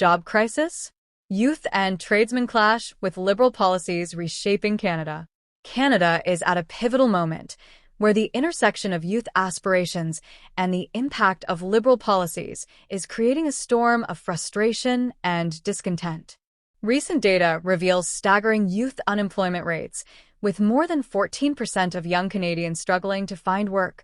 job crisis? Youth and tradesmen clash with liberal policies reshaping Canada. Canada is at a pivotal moment where the intersection of youth aspirations and the impact of liberal policies is creating a storm of frustration and discontent. Recent data reveals staggering youth unemployment rates, with more than 14% of young Canadians struggling to find work,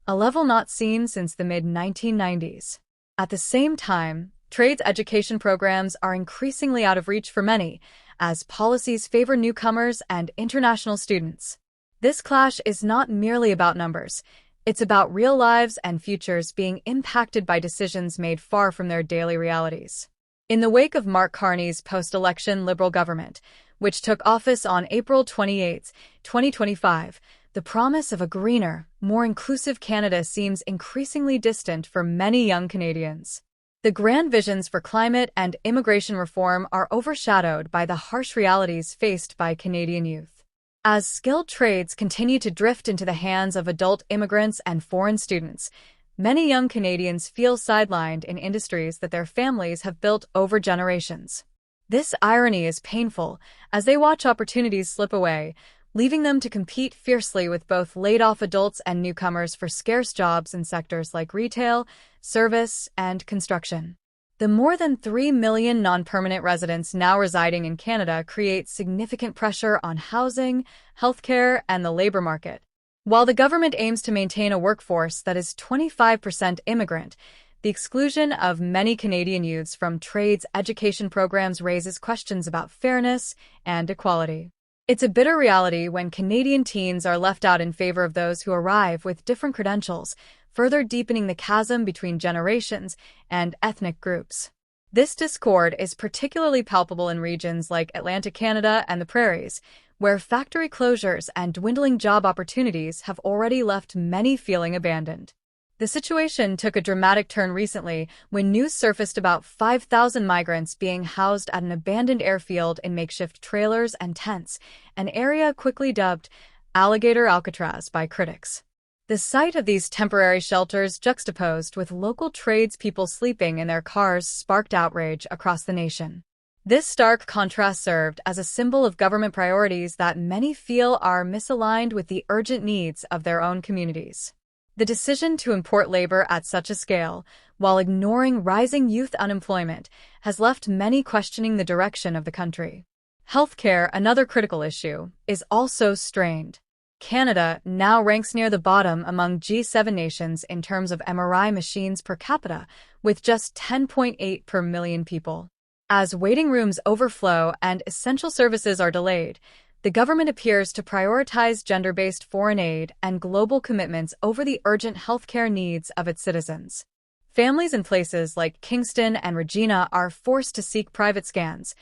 a level not seen since the mid-1990s. At the same time, trades education programs are increasingly out of reach for many, as policies favor newcomers and international students. This clash is not merely about numbers. It's about real lives and futures being impacted by decisions made far from their daily realities. In the wake of Mark Carney's post-election Liberal government, which took office on April 28, 2025, the promise of a greener, more inclusive Canada seems increasingly distant for many young Canadians. The grand visions for climate and immigration reform are overshadowed by the harsh realities faced by Canadian youth. As skilled trades continue to drift into the hands of adult immigrants and foreign students, many young Canadians feel sidelined in industries that their families have built over generations. This irony is painful as they watch opportunities slip away, leaving them to compete fiercely with both laid-off adults and newcomers for scarce jobs in sectors like retail, service, and construction. The more than 3 million non-permanent residents now residing in Canada create significant pressure on housing, healthcare, and the labor market. While the government aims to maintain a workforce that is 25% immigrant, the exclusion of many Canadian youths from trades education programs raises questions about fairness and equality. It's a bitter reality when Canadian teens are left out in favor of those who arrive with different credentials, further deepening the chasm between generations and ethnic groups. This discord is particularly palpable in regions like Atlantic Canada and the Prairies, where factory closures and dwindling job opportunities have already left many feeling abandoned. The situation took a dramatic turn recently when news surfaced about 5,000 migrants being housed at an abandoned airfield in makeshift trailers and tents, an area quickly dubbed Alligator Alcatraz by critics. The sight of these temporary shelters juxtaposed with local tradespeople sleeping in their cars sparked outrage across the nation. This stark contrast served as a symbol of government priorities that many feel are misaligned with the urgent needs of their own communities. The decision to import labor at such a scale, while ignoring rising youth unemployment, has left many questioning the direction of the country. Healthcare, another critical issue, is also strained. Canada now ranks near the bottom among G7 nations in terms of MRI machines per capita, with just 10.8 per million people. As waiting rooms overflow and essential services are delayed, the government appears to prioritize gender-based foreign aid and global commitments over the urgent healthcare needs of its citizens. Families in places like Kingston and Regina are forced to seek private scans,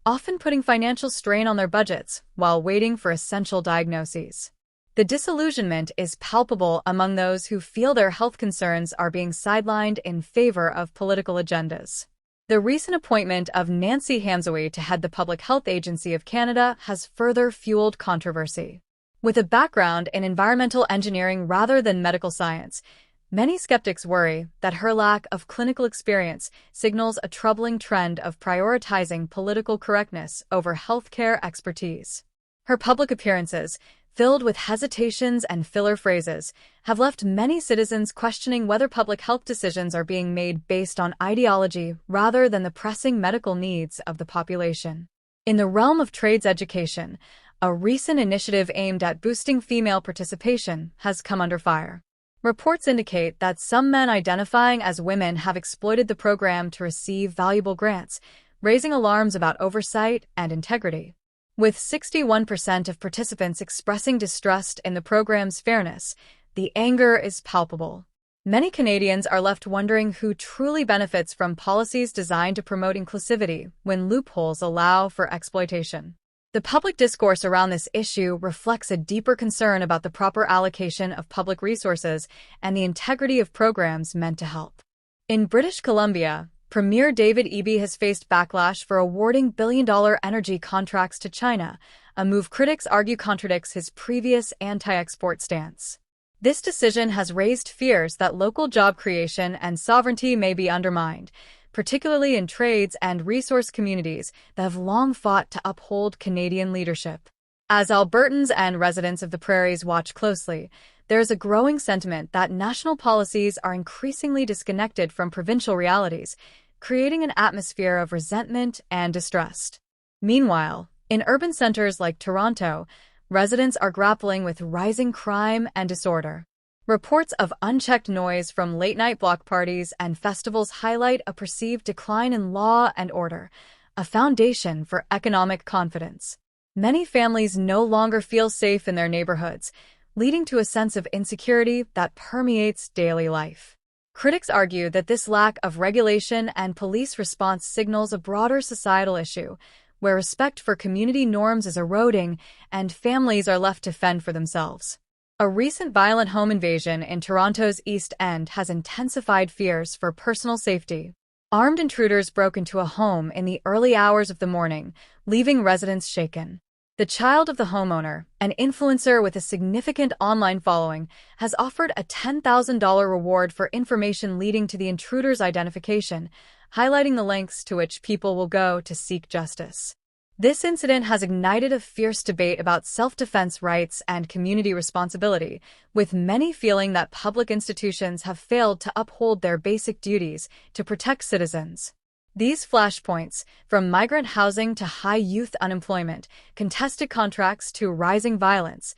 often putting financial strain on their budgets while waiting for essential diagnoses. The disillusionment is palpable among those who feel their health concerns are being sidelined in favor of political agendas. The recent appointment of Nancy Hamzoui to head the Public Health Agency of Canada has further fueled controversy. With a background in environmental engineering rather than medical science, many skeptics worry that her lack of clinical experience signals a troubling trend of prioritizing political correctness over healthcare expertise. Her public appearances, filled with hesitations and filler phrases, have left many citizens questioning whether public health decisions are being made based on ideology rather than the pressing medical needs of the population. In the realm of trades education, a recent initiative aimed at boosting female participation has come under fire. Reports indicate that some men identifying as women have exploited the program to receive valuable grants, raising alarms about oversight and integrity. With 61% of participants expressing distrust in the program's fairness, the anger is palpable. Many Canadians are left wondering who truly benefits from policies designed to promote inclusivity when loopholes allow for exploitation. The public discourse around this issue reflects a deeper concern about the proper allocation of public resources and the integrity of programs meant to help. In British Columbia, Premier David Eby has faced backlash for awarding billion-dollar energy contracts to China, a move critics argue contradicts his previous anti-export stance. This decision has raised fears that local job creation and sovereignty may be undermined, particularly in trades and resource communities that have long fought to uphold Canadian leadership. As Albertans and residents of the prairies watch closely, there is a growing sentiment that national policies are increasingly disconnected from provincial realities, creating an atmosphere of resentment and distrust. Meanwhile, in urban centers like Toronto, residents are grappling with rising crime and disorder. Reports of unchecked noise from late-night block parties and festivals highlight a perceived decline in law and order, a foundation for economic confidence. Many families no longer feel safe in their neighborhoods, leading to a sense of insecurity that permeates daily life. Critics argue that this lack of regulation and police response signals a broader societal issue, where respect for community norms is eroding and families are left to fend for themselves. A recent violent home invasion in Toronto's East End has intensified fears for personal safety. Armed intruders broke into a home in the early hours of the morning, leaving residents shaken. The child of the homeowner, an influencer with a significant online following, has offered a $10,000 reward for information leading to the intruder's identification, highlighting the lengths to which people will go to seek justice. This incident has ignited a fierce debate about self-defense rights and community responsibility, with many feeling that public institutions have failed to uphold their basic duties to protect citizens. These flashpoints, from migrant housing to high youth unemployment, contested contracts to rising violence,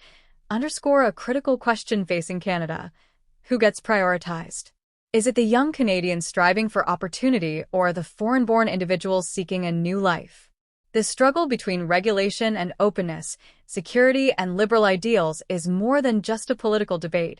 underscore a critical question facing Canada. Who gets prioritized? Is it the young Canadians striving for opportunity or the foreign-born individuals seeking a new life? The struggle between regulation and openness, security and liberal ideals is more than just a political debate.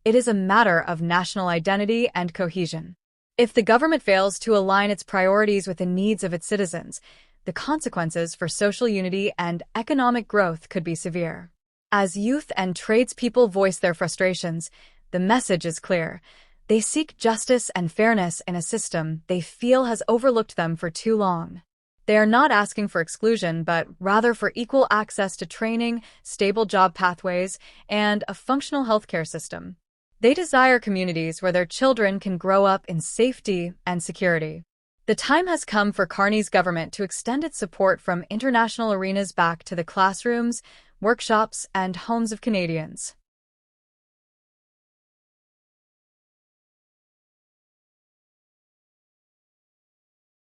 It is a matter of national identity and cohesion. If the government fails to align its priorities with the needs of its citizens, the consequences for social unity and economic growth could be severe. As youth and tradespeople voice their frustrations, the message is clear. They seek justice and fairness in a system they feel has overlooked them for too long. They are not asking for exclusion, but rather for equal access to training, stable job pathways, and a functional healthcare system. They desire communities where their children can grow up in safety and security. The time has come for Carney's government to extend its support from international arenas back to the classrooms, workshops, and homes of Canadians.